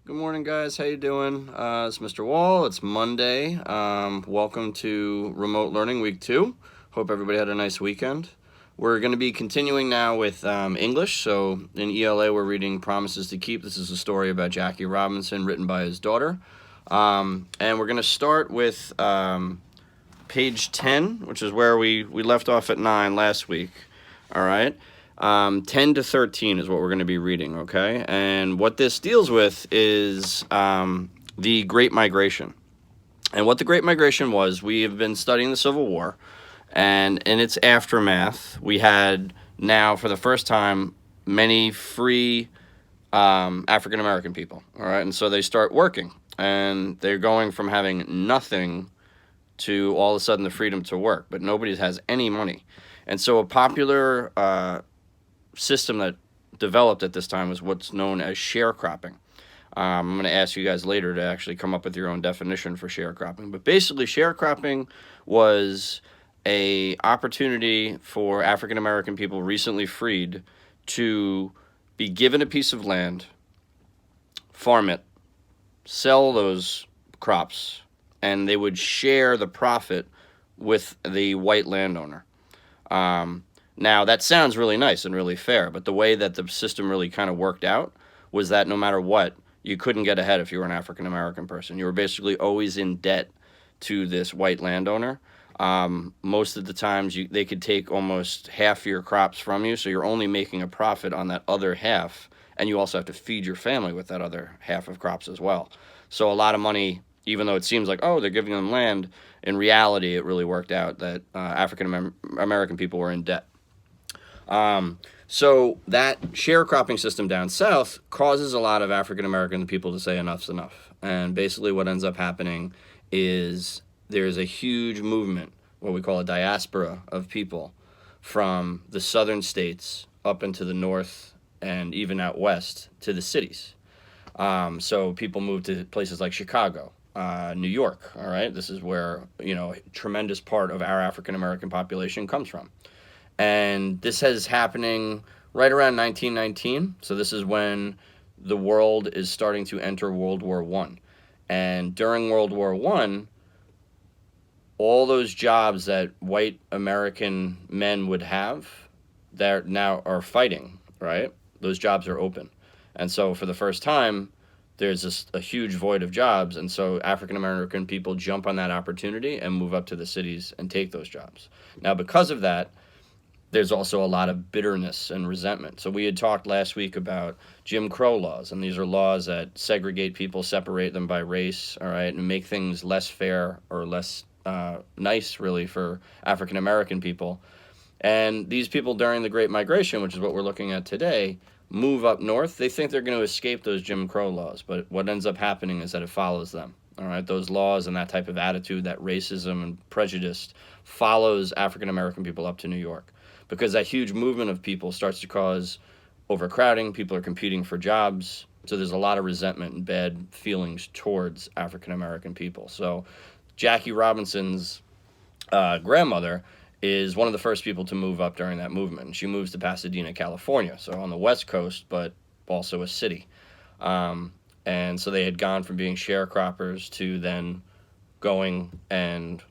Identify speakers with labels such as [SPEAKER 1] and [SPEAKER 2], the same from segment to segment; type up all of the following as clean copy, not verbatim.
[SPEAKER 1] Good morning, guys. How you doing? It's Mr. Wall. It's Monday. Welcome to Remote Learning Week 2. Hope everybody had a nice weekend. We're going to be continuing now with English. So in ELA, we're reading Promises to Keep. This is a story about Jackie Robinson written by his daughter. And we're going to start with page 10, which is where we left off at 9 last week. All right. 10 to 13 is what we're going to be reading, okay? And what this deals with is the Great Migration. And what the Great Migration was, we have been studying the Civil War, and in its aftermath, we had now, for the first time, many free African American people, all right? And so they start working, and they're going from having nothing to all of a sudden the freedom to work, but nobody has any money. And so a popular system that developed at this time was what's known as sharecropping. I'm going to ask you guys later to actually come up with your own definition for sharecropping. But basically, sharecropping was a opportunity for African American people recently freed to be given a piece of land, farm it, sell those crops, and they would share the profit with the white landowner. Now, that sounds really nice and really fair, but the way that the system really kind of worked out was that no matter what, you couldn't get ahead if you were an African American person. You were basically always in debt to this white landowner. Most of the times, they could take almost half your crops from you, so you're only making a profit on that other half, and you also have to feed your family with that other half of crops as well. So a lot of money, even though it seems like, oh, they're giving them land, in reality, it really worked out that African American people were in debt. So that sharecropping system down south causes a lot of African American people to say enough's enough. And basically what ends up happening is there's a huge movement, what we call a diaspora of people from the southern states up into the north and even out west to the cities. So people move to places like Chicago, New York, all right? This is where, a tremendous part of our African American population comes from. And this is happening right around 1919. So this is when the world is starting to enter World War I. And during World War I, all those jobs that white American men would have that now are fighting, right? Those jobs are open. And so for the first time, there's a huge void of jobs. And so African American people jump on that opportunity and move up to the cities and take those jobs. Now, because of that, there's also a lot of bitterness and resentment. So we had talked last week about Jim Crow laws, and these are laws that segregate people, separate them by race, all right, and make things less fair or less nice, really, for African American people. And these people during the Great Migration, which is what we're looking at today, move up north. They think they're going to escape those Jim Crow laws, but what ends up happening is that it follows them. All right, those laws and that type of attitude, that racism and prejudice follows African American people up to New York, because that huge movement of people starts to cause overcrowding. People are competing for jobs. So there's a lot of resentment and bad feelings towards African American people. So Jackie Robinson's grandmother is one of the first people to move up during that movement. And she moves to Pasadena, California, so on the West Coast, but also a city. And so they had gone from being sharecroppers to then going and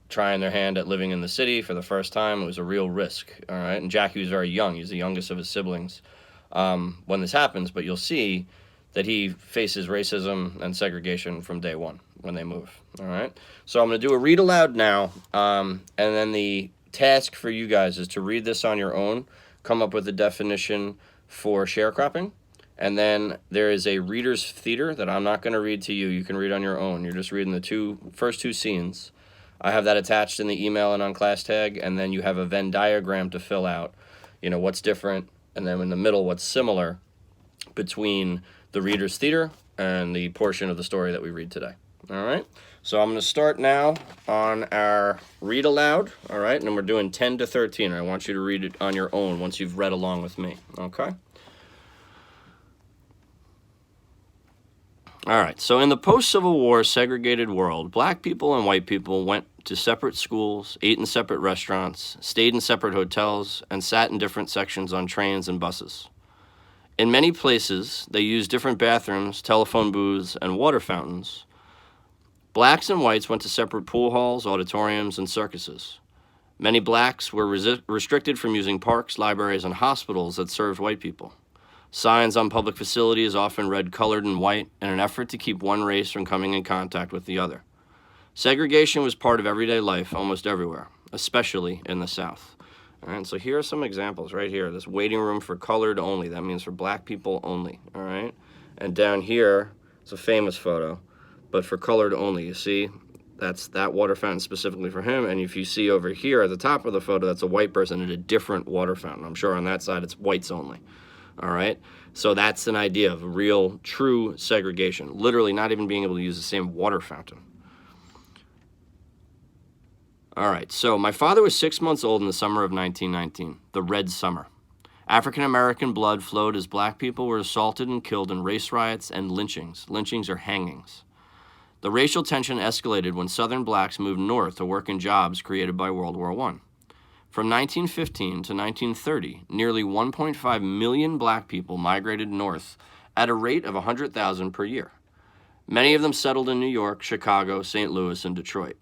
[SPEAKER 1] trying their hand at living in the city for the first time. It was a real risk, all right? And Jackie was very young. He's the youngest of his siblings when this happens, but you'll see that he faces racism and segregation from day one when they move, all right? So I'm going to do a read aloud now, and then the task for you guys is to read this on your own, come up with a definition for sharecropping, and then there is a reader's theater that I'm not going to read to you. You can read on your own. You're just reading the first two scenes. I have that attached in the email and on class tag, and then you have a Venn diagram to fill out, what's different, and then in the middle, what's similar between the reader's theater and the portion of the story that we read today. All right? So I'm going to start now on our read aloud, all right? And we're doing 10 to 13. I want you to read it on your own once you've read along with me, okay? All right, so in the post-Civil War segregated world, black people and white people went to separate schools, ate in separate restaurants, stayed in separate hotels, and sat in different sections on trains and buses. In many places, they used different bathrooms, telephone booths, and water fountains. Blacks and whites went to separate pool halls, auditoriums, and circuses. Many blacks were restricted from using parks, libraries, and hospitals that served white people. Signs on public facilities often read colored and white in an effort to keep one race from coming in contact with the other. Segregation was part of everyday life almost everywhere, especially in the South. All right, so here are some examples right here. This waiting room for colored only. That means for black people only, all right? And down here, it's a famous photo, but for colored only. You see, that's that water fountain specifically for him. And if you see over here at the top of the photo, that's a white person at a different water fountain. I'm sure on that side it's whites only, all right? So that's an idea of real, true segregation. Literally not even being able to use the same water fountain. All right, so my father was 6 months old in the summer of 1919, the Red Summer. African-American blood flowed as black people were assaulted and killed in race riots and lynchings. Lynchings are hangings. The racial tension escalated when Southern blacks moved north to work in jobs created by World War I. From 1915 to 1930, nearly 1.5 million black people migrated north at a rate of 100,000 per year. Many of them settled in New York, Chicago, St. Louis, and Detroit.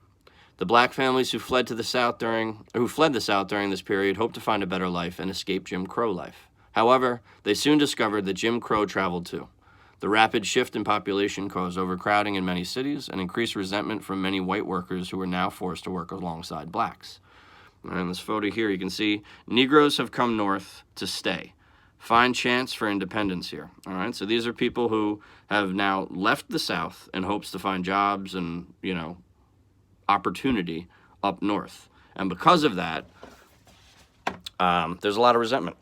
[SPEAKER 1] The black families who fled the South during this period hoped to find a better life and escape Jim Crow life. However, they soon discovered that Jim Crow traveled too. The rapid shift in population caused overcrowding in many cities and increased resentment from many white workers who were now forced to work alongside blacks. And in this photo here, you can see Negroes have come north to stay. Find chance for independence here. All right, so these are people who have now left the South in hopes to find jobs and, opportunity up north. And because of that, there's a lot of resentment.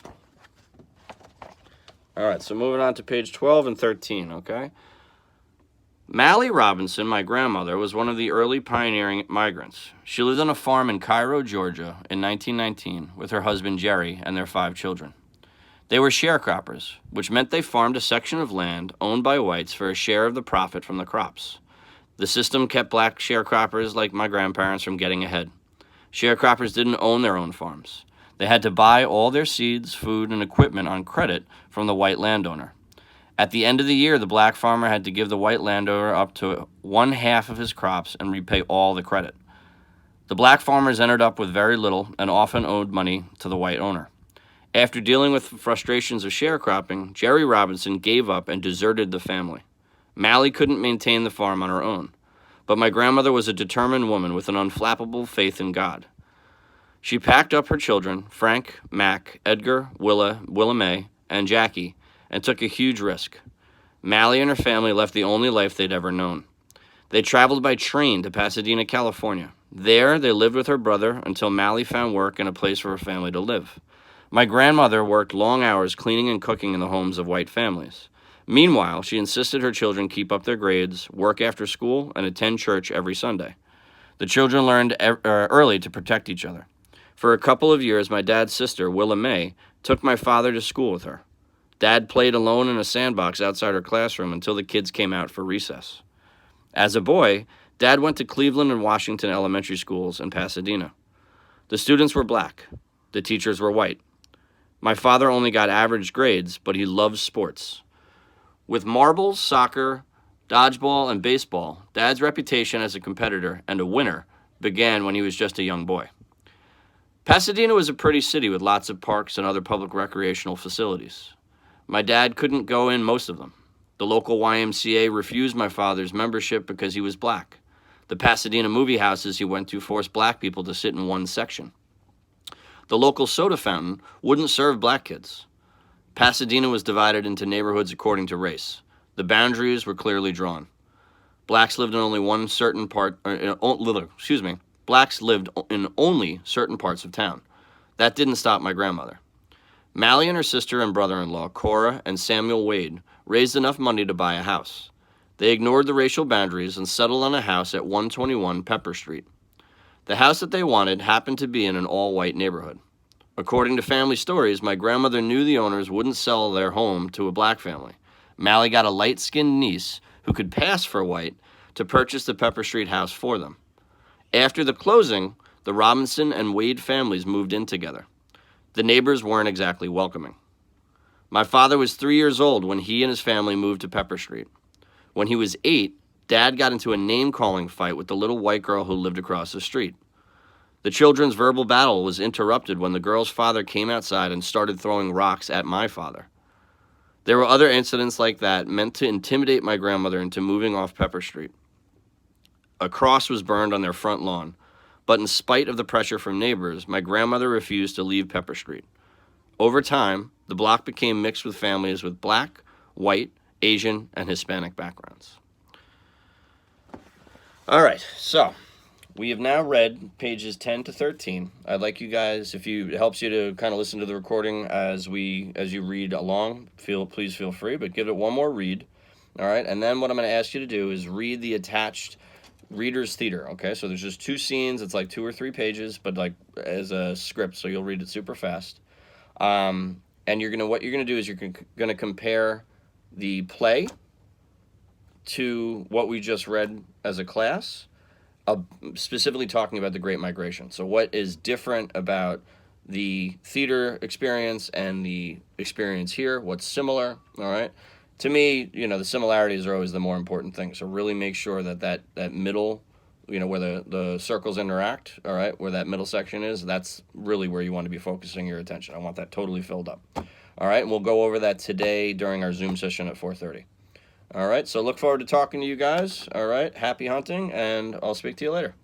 [SPEAKER 1] All right, so moving on to page 12 and 13, okay? Mallie Robinson, my grandmother, was one of the early pioneering migrants. She lived on a farm in Cairo, Georgia in 1919 with her husband Jerry and their 5 children. They were sharecroppers, which meant they farmed a section of land owned by whites for a share of the profit from the crops. The system kept black sharecroppers like my grandparents from getting ahead. Sharecroppers didn't own their own farms. They had to buy all their seeds, food, and equipment on credit from the white landowner. At the end of the year, the black farmer had to give the white landowner up to 1/2 of his crops and repay all the credit. The black farmers ended up with very little and often owed money to the white owner. After dealing with the frustrations of sharecropping, Jerry Robinson gave up and deserted the family. Mallie couldn't maintain the farm on her own, but my grandmother was a determined woman with an unflappable faith in God. She packed up her children, Frank, Mac, Edgar, Willa Mae, and Jackie, and took a huge risk. Mallie and her family left the only life they'd ever known. They traveled by train to Pasadena, California. There, they lived with her brother until Mallie found work and a place for her family to live. My grandmother worked long hours cleaning and cooking in the homes of white families. Meanwhile, she insisted her children keep up their grades, work after school, and attend church every Sunday. The children learned early to protect each other. For a couple of years, my dad's sister, Willa Mae, took my father to school with her. Dad played alone in a sandbox outside her classroom until the kids came out for recess. As a boy, Dad went to Cleveland and Washington elementary schools in Pasadena. The students were black. The teachers were white. My father only got average grades, but he loved sports. With marbles, soccer, dodgeball, and baseball, Dad's reputation as a competitor and a winner began when he was just a young boy. Pasadena was a pretty city with lots of parks and other public recreational facilities. My dad couldn't go in most of them. The local YMCA refused my father's membership because he was black. The Pasadena movie houses he went to forced black people to sit in one section. The local soda fountain wouldn't serve black kids. Pasadena was divided into neighborhoods according to race. The boundaries were clearly drawn. Blacks lived in only Blacks lived in only certain parts of town. That didn't stop my grandmother. Mallie and her sister and brother-in-law, Cora and Samuel Wade, raised enough money to buy a house. They ignored the racial boundaries and settled on a house at 121 Pepper Street. The house that they wanted happened to be in an all-white neighborhood. According to family stories, my grandmother knew the owners wouldn't sell their home to a black family. Mallie got a light-skinned niece who could pass for white to purchase the Pepper Street house for them. After the closing, the Robinson and Wade families moved in together. The neighbors weren't exactly welcoming. My father was 3 years old when he and his family moved to Pepper Street. When he was 8, Dad got into a name-calling fight with the little white girl who lived across the street. The children's verbal battle was interrupted when the girl's father came outside and started throwing rocks at my father. There were other incidents like that meant to intimidate my grandmother into moving off Pepper Street. A cross was burned on their front lawn, but in spite of the pressure from neighbors, my grandmother refused to leave Pepper Street. Over time, the block became mixed with families with black, white, Asian, and Hispanic backgrounds. All right, so we have now read pages 10 to 13. I'd like you guys, if it helps you to kind of listen to the recording as you read along, please feel free, but give it one more read. All right, and then what I'm going to ask you to do is read the attached Reader's Theater. Okay, so there's just 2 scenes. It's like 2 or 3 pages, but like as a script, so you'll read it super fast. And what you're gonna do is you're gonna compare the play to what we just read as a class, specifically talking about the Great Migration. So what is different about the theater experience and the experience here? What's similar? All right. To me, the similarities are always the more important thing. So really make sure that middle, where the circles interact, all right, where that middle section is, that's really where you want to be focusing your attention. I want that totally filled up. All right, and we'll go over that today during our Zoom session at 4:30. All right, so look forward to talking to you guys. All right, happy hunting, and I'll speak to you later.